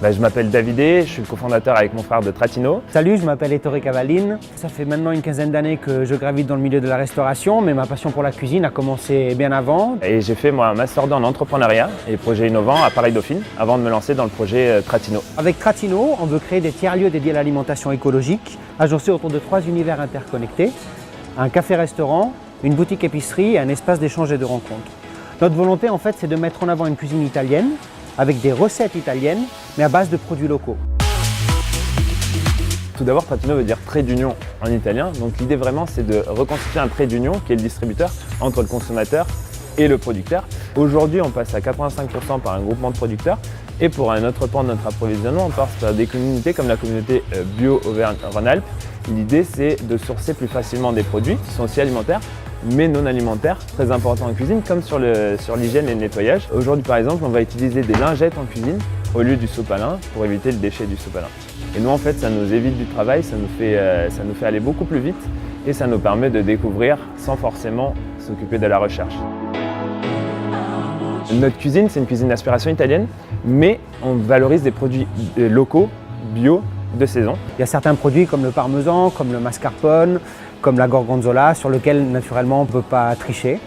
Je m'appelle Davidé, je suis le cofondateur avec mon frère de Tratino. Salut, je m'appelle Ettore Cavaline. Ça fait maintenant une quinzaine d'années que je gravite dans le milieu de la restauration, mais ma passion pour la cuisine a commencé bien avant. Et j'ai fait moi un Master 2 en entrepreneuriat et projets innovants à Paris-Dauphine avant de me lancer dans le projet Tratino. Avec Tratino, on veut créer des tiers-lieux dédiés à l'alimentation écologique, agencés autour de 3 univers interconnectés, un café-restaurant, une boutique épicerie et un espace d'échange et de rencontre. Notre volonté en fait, c'est de mettre en avant une cuisine italienne, avec des recettes italiennes, mais à base de produits locaux. Tout d'abord, Tratino veut dire trait d'union en italien. Donc l'idée vraiment, c'est de reconstituer un trait d'union qui est le distributeur entre le consommateur et le producteur. Aujourd'hui, on passe à 85% par un groupement de producteurs. Et pour un autre pan de notre approvisionnement, on passe par des communautés comme la communauté Bio Auvergne-Rhône-Alpes. L'idée, c'est de sourcer plus facilement des produits qui sont aussi alimentaires, mais non alimentaires, très important en cuisine, comme sur l'hygiène et le nettoyage. Aujourd'hui, par exemple, on va utiliser des lingettes en cuisine au lieu du sopalin pour éviter le déchet du sopalin. Et nous, en fait, ça nous évite du travail, ça nous fait aller beaucoup plus vite et ça nous permet de découvrir sans forcément s'occuper de la recherche. Notre cuisine, c'est une cuisine d'inspiration italienne, mais on valorise des produits locaux, bio, de saison. Il y a certains produits comme le parmesan, comme le mascarpone, comme la gorgonzola, sur lequel naturellement on ne peut pas tricher.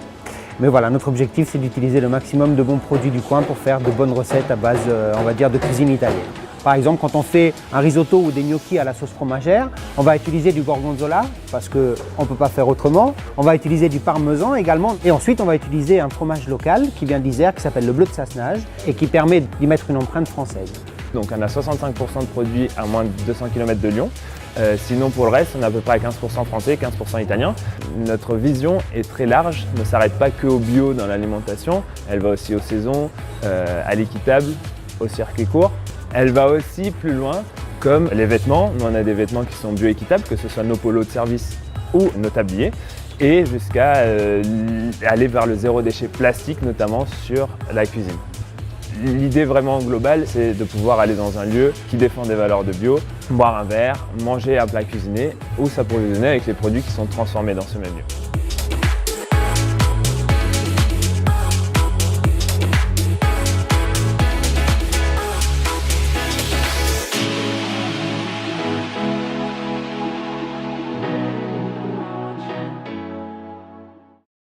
Mais voilà, notre objectif c'est d'utiliser le maximum de bons produits du coin pour faire de bonnes recettes à base, on va dire, de cuisine italienne. Par exemple, quand on fait un risotto ou des gnocchis à la sauce fromagère, on va utiliser du gorgonzola parce qu'on ne peut pas faire autrement. On va utiliser du parmesan également et ensuite on va utiliser un fromage local qui vient d'Isère qui s'appelle le bleu de Sassenage et qui permet d'y mettre une empreinte française. Donc on a 65% de produits à moins de 200 km de Lyon. Sinon pour le reste, on est à peu près à 15% français, 15% italien. Notre vision est très large, ne s'arrête pas que au bio dans l'alimentation, elle va aussi aux saisons, à l'équitable, au circuit court. Elle va aussi plus loin comme les vêtements. Nous on a des vêtements qui sont bio-équitables, que ce soit nos polos de service ou nos tabliers, et jusqu'à aller vers le zéro déchet plastique, notamment sur la cuisine. L'idée vraiment globale, c'est de pouvoir aller dans un lieu qui défend des valeurs de bio, boire un verre, manger un plat cuisiné ou s'approvisionner avec les produits qui sont transformés dans ce même lieu.